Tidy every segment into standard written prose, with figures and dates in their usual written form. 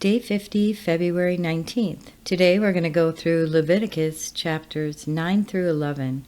Day 50, February 19th. Today we're going to go through Leviticus chapters 9 through 11.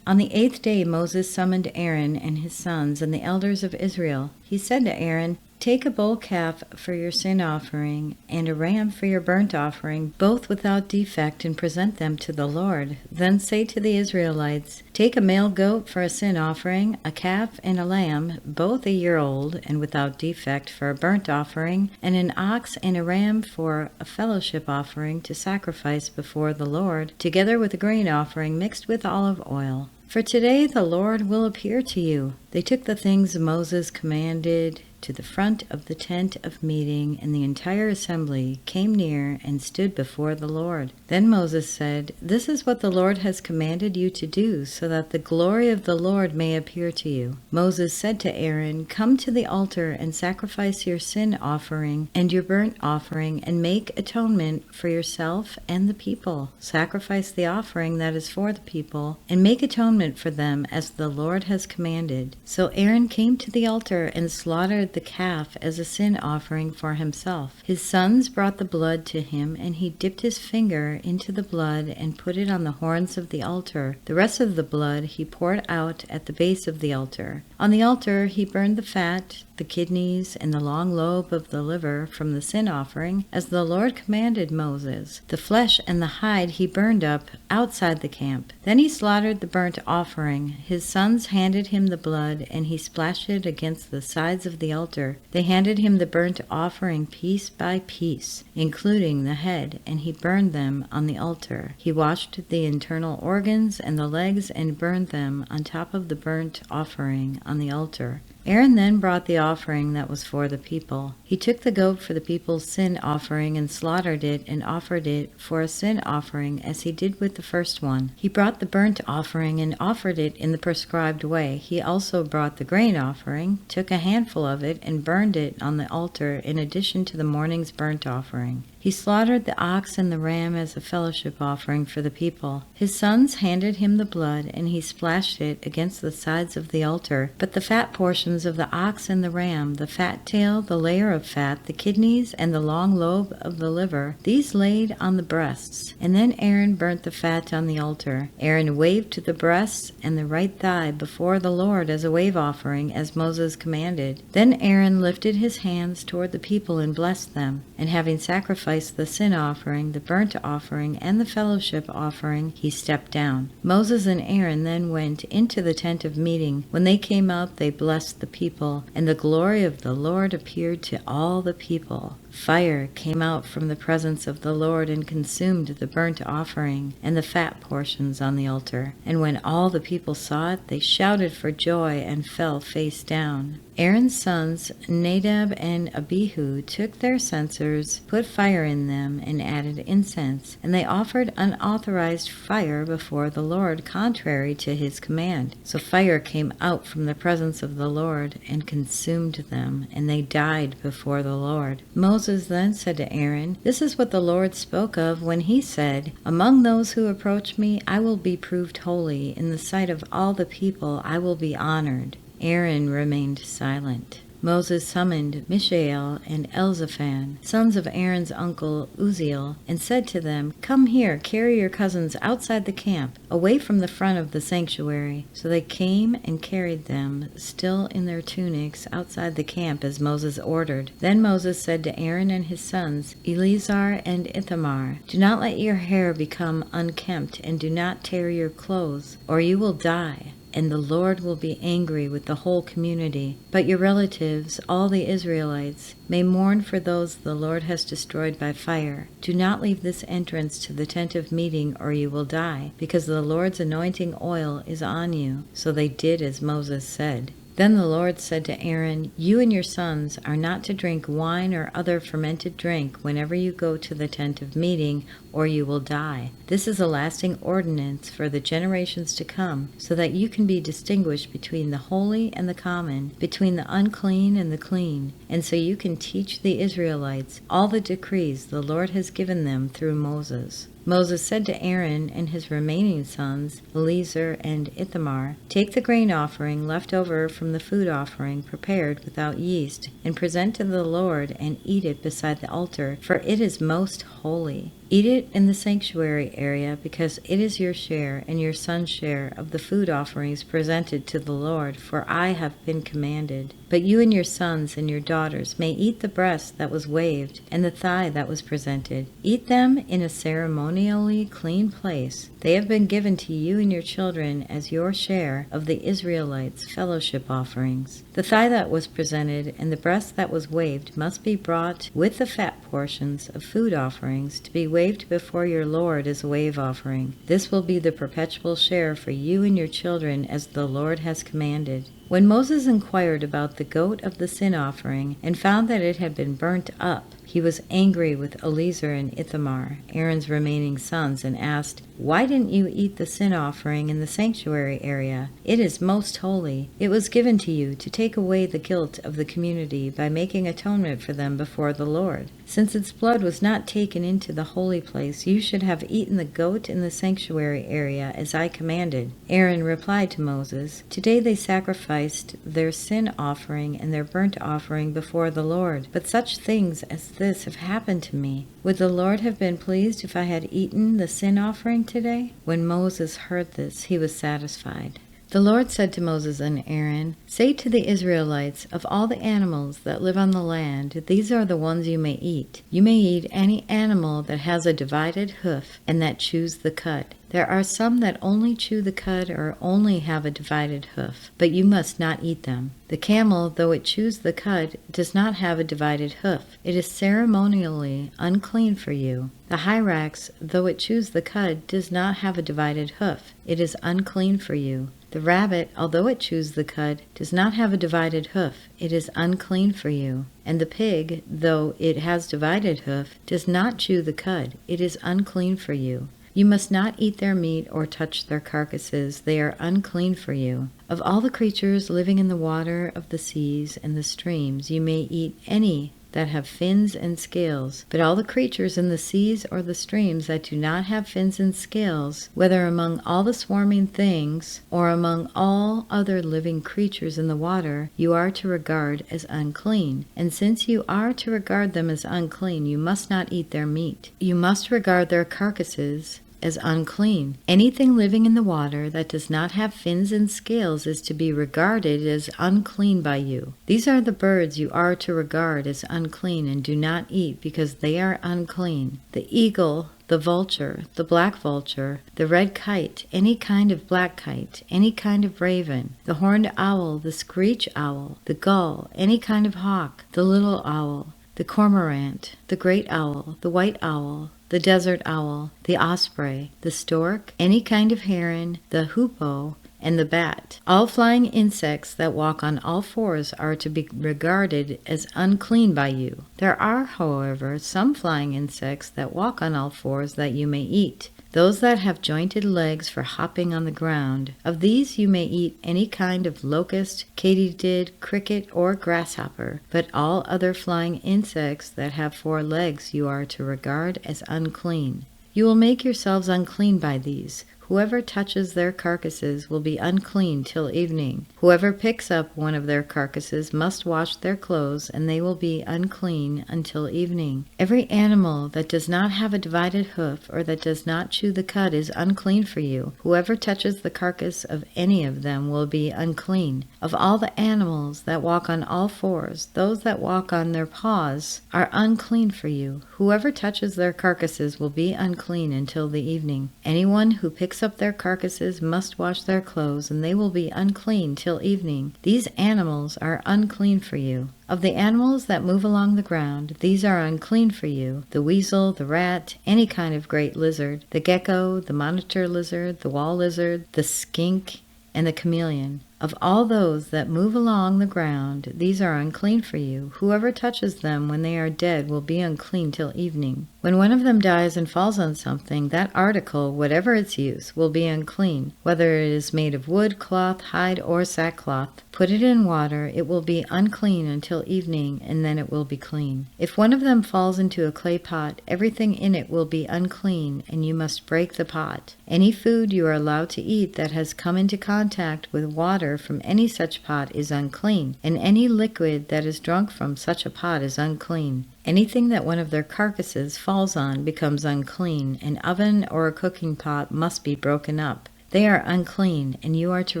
On the 8th day Moses summoned Aaron and his sons and the elders of Israel. He said to Aaron, "Take a bull calf for your sin offering and a ram for your burnt offering, both without defect, and present them to the Lord. Then say to the Israelites, take a male goat for a sin offering, a calf and a lamb, both a year old and without defect, for a burnt offering, and an ox and a ram for a fellowship offering to sacrifice before the Lord, together with a grain offering mixed with olive oil. For today the Lord will appear to you." They took the things Moses commanded to the front of the tent of meeting, and the entire assembly came near and stood before the Lord. Then Moses said, "This is what the Lord has commanded you to do, so that the glory of the Lord may appear to you." Moses said to Aaron, "Come to the altar and sacrifice your sin offering and your burnt offering, and make atonement for yourself and the people. Sacrifice the offering that is for the people, and make atonement for them as the Lord has commanded." So Aaron came to the altar and slaughtered the calf as a sin offering for himself. His sons brought the blood to him, and he dipped his finger into the blood and put it on the horns of the altar. The rest of the blood he poured out at the base of the altar. On the altar he burned the fat, the kidneys, and the long lobe of the liver from the sin offering, as the Lord commanded Moses. The flesh and the hide he burned up outside the camp. Then he slaughtered the burnt offering. His sons handed him the blood, and he splashed it against the sides of the altar. They handed him the burnt offering piece by piece, including the head, and he burned them on the altar. He washed the internal organs and the legs and burned them on top of the burnt offering on the altar. Aaron then brought the offering that was for the people. He took the goat for the people's sin offering and slaughtered it and offered it for a sin offering as he did with the first one. He brought the burnt offering and offered it in the prescribed way. He also brought the grain offering, took a handful of it, and burned it on the altar in addition to the morning's burnt offering. He slaughtered the ox and the ram as a fellowship offering for the people. His sons handed him the blood, and he splashed it against the sides of the altar. But the fat portions of the ox and the ram, the fat tail, the layer of fat, the kidneys, and the long lobe of the liver, these laid on the breasts. And then Aaron burnt the fat on the altar. Aaron waved the breasts and the right thigh before the Lord as a wave offering, as Moses commanded. Then Aaron lifted his hands toward the people and blessed them, and having sacrificed the sin offering, the burnt offering, and the fellowship offering, he stepped down. Moses and Aaron then went into the tent of meeting. When they came out, they blessed the people, and the glory of the Lord appeared to all the people. Fire came out from the presence of the Lord and consumed the burnt offering and the fat portions on the altar. And when all the people saw it, they shouted for joy and fell face down. Aaron's sons, Nadab and Abihu, took their censers, put fire in them, and added incense. And they offered unauthorized fire before the Lord, contrary to his command. So fire came out from the presence of the Lord and consumed them, and they died before the Lord. Moses then said to Aaron, "This is what the Lord spoke of when he said, 'Among those who approach me, I will be proved holy. In the sight of all the people, I will be honored.'" Aaron remained silent. Moses summoned Mishael and Elzaphan, sons of Aaron's uncle Uzziel, and said to them, "Come here, carry your cousins outside the camp, away from the front of the sanctuary." So they came and carried them, still in their tunics, outside the camp as Moses ordered. Then Moses said to Aaron and his sons, Eleazar and Ithamar, "Do not let your hair become unkempt, and do not tear your clothes, or you will die, and the Lord will be angry with the whole community. But your relatives, all the Israelites, may mourn for those the Lord has destroyed by fire. Do not leave this entrance to the tent of meeting, or you will die, because the Lord's anointing oil is on you." So they did as Moses said. Then the Lord said to Aaron, "You and your sons are not to drink wine or other fermented drink whenever you go to the tent of meeting, or you will die. This is a lasting ordinance for the generations to come, so that you can be distinguished between the holy and the common, between the unclean and the clean, and so you can teach the Israelites all the decrees the Lord has given them through Moses." Moses said to Aaron and his remaining sons, Eleazar and Ithamar, "Take the grain offering left over from the food offering prepared without yeast, and present to the Lord, and eat it beside the altar, for it is most holy. Eat it in the sanctuary area, because it is your share and your son's share of the food offerings presented to the Lord, for I have been commanded. But you and your sons and your daughters may eat the breast that was waved and the thigh that was presented. Eat them in a ceremonially clean place. They have been given to you and your children as your share of the Israelites' fellowship offerings. The thigh that was presented and the breast that was waved must be brought with the fat portions of food offerings to be waved before your Lord as a wave offering. This will be the perpetual share for you and your children, as the Lord has commanded." When Moses inquired about the goat of the sin offering and found that it had been burnt up, he was angry with Eleazar and Ithamar, Aaron's remaining sons, and asked, "Why didn't you eat the sin offering in the sanctuary area? It is most holy. It was given to you to take away the guilt of the community by making atonement for them before the Lord. Since its blood was not taken into the holy place, you should have eaten the goat in the sanctuary area as I commanded." Aaron replied to Moses, "Today they sacrificed their sin offering and their burnt offering before the Lord, but such things as this have happened to me. Would the Lord have been pleased if I had eaten the sin offering today?" When Moses heard this, he was satisfied. The Lord said to Moses and Aaron, "Say to the Israelites, of all the animals that live on the land, these are the ones you may eat. You may eat any animal that has a divided hoof and that chews the cud. There are some that only chew the cud or only have a divided hoof, but you must not eat them. The camel, though it chews the cud, does not have a divided hoof. It is ceremonially unclean for you. The hyrax, though it chews the cud, does not have a divided hoof. It is unclean for you. The rabbit, although it chews the cud, does not have a divided hoof. It is unclean for you. And the pig, though it has divided hoof, does not chew the cud. It is unclean for you. You must not eat their meat or touch their carcasses. They are unclean for you. Of all the creatures living in the water of the seas and the streams, you may eat any that have fins and scales, but all the creatures in the seas or the streams that do not have fins and scales, whether among all the swarming things or among all other living creatures in the water, you are to regard as unclean. And since you are to regard them as unclean, you must not eat their meat. You must regard their carcasses as unclean. Anything living in the water that does not have fins and scales is to be regarded as unclean by you. These are the birds you are to regard as unclean and do not eat, because they are unclean: the eagle, the vulture, the black vulture, the red kite, any kind of black kite, any kind of raven, the horned owl, the screech owl, the gull, any kind of hawk, the little owl, the cormorant, the great owl, the white owl, the desert owl, the osprey, the stork, any kind of heron, the hoopoe, and the bat. All flying insects that walk on all fours are to be regarded as unclean by you. There are, however, some flying insects that walk on all fours that you may eat. Those that have jointed legs for hopping on the ground. Of these you may eat any kind of locust, katydid, cricket, or grasshopper, but all other flying insects that have 4 legs you are to regard as unclean. You will make yourselves unclean by these. Whoever touches their carcasses will be unclean till evening. Whoever picks up one of their carcasses must wash their clothes, and they will be unclean until evening. Every animal that does not have a divided hoof or that does not chew the cud is unclean for you. Whoever touches the carcass of any of them will be unclean. Of all the animals that walk on all fours, those that walk on their paws are unclean for you. Whoever touches their carcasses will be unclean until the evening. Anyone who picks up their carcasses must wash their clothes, and they will be unclean till evening. These animals are unclean for you. Of the animals that move along the ground, these are unclean for you: the weasel, the rat, any kind of great lizard, the gecko, the monitor lizard, the wall lizard, the skink, and the chameleon. Of all those that move along the ground, these are unclean for you. Whoever touches them when they are dead will be unclean till evening. When one of them dies and falls on something, that article, whatever its use, will be unclean, whether it is made of wood, cloth, hide, or sackcloth. Put it in water, it will be unclean until evening, and then it will be clean. If one of them falls into a clay pot, everything in it will be unclean, and you must break the pot. Any food you are allowed to eat that has come into contact with water from any such pot is unclean, and any liquid that is drunk from such a pot is unclean. Anything that one of their carcasses falls on becomes unclean. An oven or a cooking pot must be broken up. They are unclean, and you are to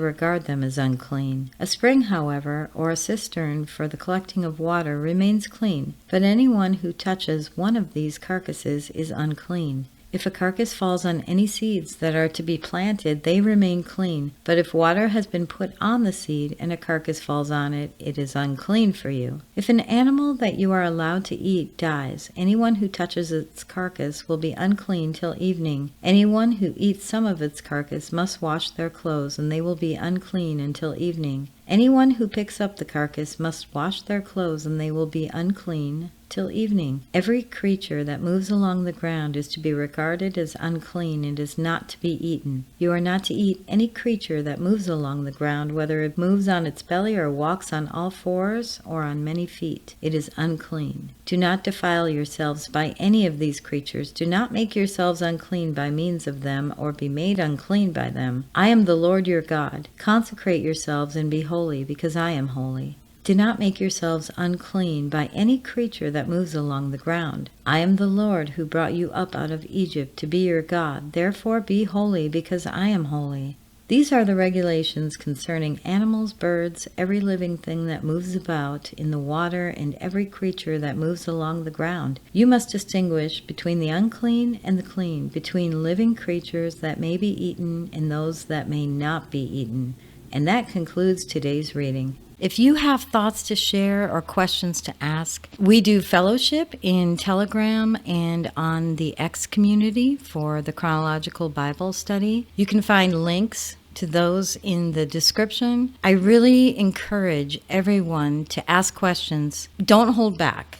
regard them as unclean. A spring, however, or a cistern for the collecting of water remains clean, but anyone who touches one of these carcasses is unclean. If a carcass falls on any seeds that are to be planted, they remain clean. But if water has been put on the seed and a carcass falls on it, it is unclean for you. If an animal that you are allowed to eat dies, anyone who touches its carcass will be unclean till evening. Anyone who eats some of its carcass must wash their clothes, and they will be unclean until evening. Anyone who picks up the carcass must wash their clothes, and they will be unclean till evening. Every creature that moves along the ground is to be regarded as unclean and is not to be eaten. You are not to eat any creature that moves along the ground, whether it moves on its belly or walks on all fours or on many feet. It is unclean. Do not defile yourselves by any of these creatures. Do not make yourselves unclean by means of them, or be made unclean by them. I am the Lord your God. Consecrate yourselves and be holy, because I am holy. Do not make yourselves unclean by any creature that moves along the ground. I am the Lord who brought you up out of Egypt to be your God. Therefore be holy, because I am holy. These are the regulations concerning animals, birds, every living thing that moves about in the water, and every creature that moves along the ground. You must distinguish between the unclean and the clean, between living creatures that may be eaten and those that may not be eaten. And that concludes today's reading. If you have thoughts to share or questions to ask, we do fellowship in Telegram and on the X community for the Chronological Bible Study. You can find links to those in the description. I really encourage everyone to ask questions. Don't hold back.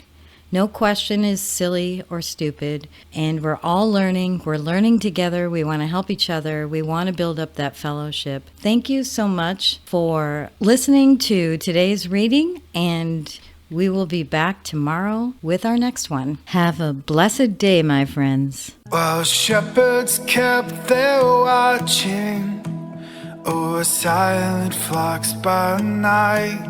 No question is silly or stupid, and we're all learning. We're learning together. We want to help each other. We want to build up that fellowship. Thank you so much for listening to today's reading, and we will be back tomorrow with our next one. Have a blessed day, my friends. While shepherds kept their watching o'er silent flocks by night,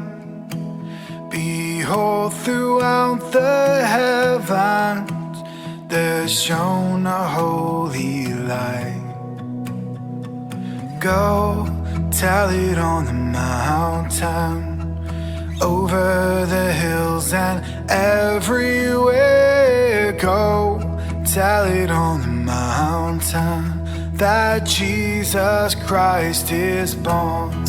behold, throughout the heavens there shone a holy light. Go tell it on the mountain, over the hills and everywhere. Go tell it on the mountain that Jesus Christ is born.